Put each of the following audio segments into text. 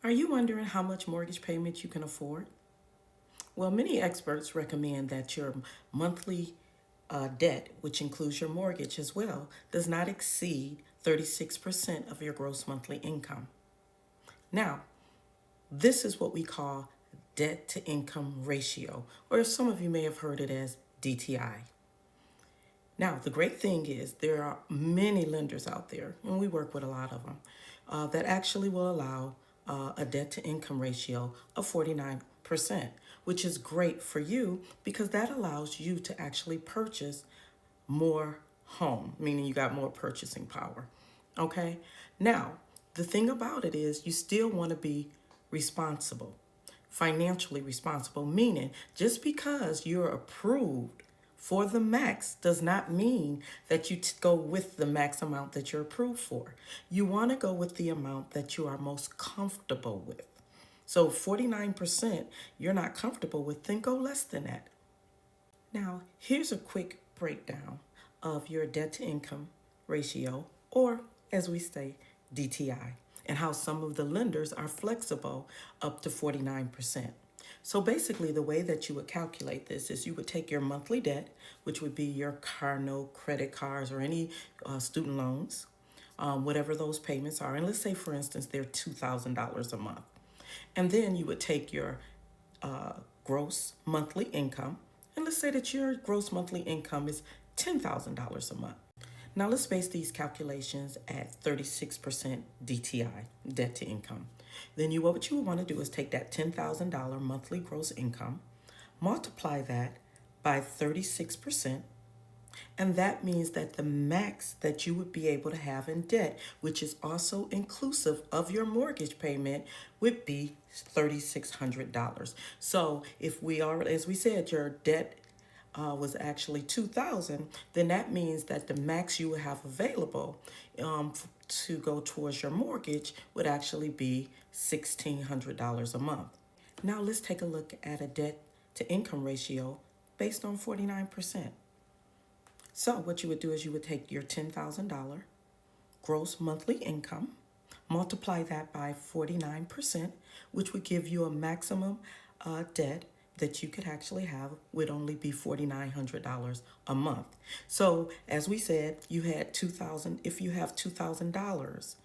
Are you wondering how much mortgage payment you can afford? Well, many experts recommend that your monthly debt, which includes your mortgage as well, does not exceed 36% of your gross monthly income. Now, this is what we call debt to income ratio, or some of you may have heard it as DTI. Now, the great thing is there are many lenders out there, and we work with a lot of them, that actually will allow a debt to income ratio of 49%, which is great for you because that allows you to actually purchase more home, meaning you got more purchasing power. Okay? Now, the thing about it is you still want to be responsible, financially responsible, meaning just because you're approved for the max does not mean that you go with the max amount that you're approved for. You want to go with the amount that you are most comfortable with. So 49% you're not comfortable with, then go less than that. Now, here's a quick breakdown of your debt to income ratio, or as we say, DTI, and how some of the lenders are flexible up to 49%. So basically, the way that you would calculate this is you would take your monthly debt, which would be your car note, credit cards, or any student loans, whatever those payments are. And let's say, for instance, they're $2,000 a month. And then you would take your gross monthly income, and let's say that your gross monthly income is $10,000 a month. Now let's base these calculations at 36% DTI, debt to income. Then what you would want to do is take that $10,000 monthly gross income, multiply that by 36%, and that means that the max that you would be able to have in debt, which is also inclusive of your mortgage payment, would be $3,600. So if we are, as we said, your debt was actually $2,000, then that means that the max you would have available to go towards your mortgage would actually be $1,600 a month. Now let's take a look at a debt to income ratio based on 49%. So what you would do is you would take your $10,000 gross monthly income, multiply that by 49%, which would give you a maximum debt that you could actually have would only be $4,900 a month. So as we said, you had $2,000. If you have $2,000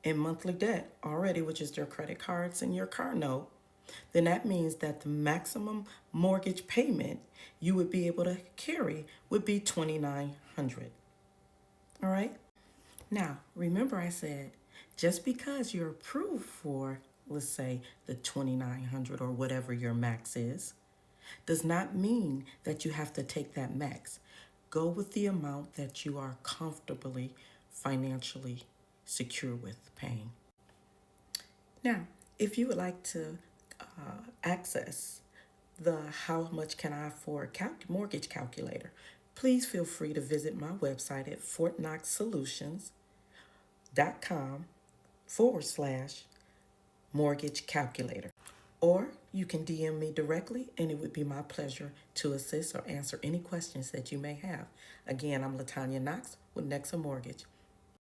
in monthly debt already, which is your credit cards and your car note, then that means that the maximum mortgage payment you would be able to carry would be $2,900. All right? Now, remember I said just because you're approved for, let's say, the $2,900 or whatever your max is, does not mean that you have to take that max. Go with the amount that you are comfortably financially secure with paying. Now, if you would like to access the how much can I afford mortgage calculator, please feel free to visit my website at fortknoxsolutions.com/mortgage calculator. Or you can DM me directly, and it would be my pleasure to assist or answer any questions that you may have. Again, I'm Latanya Knox with Nexa Mortgage.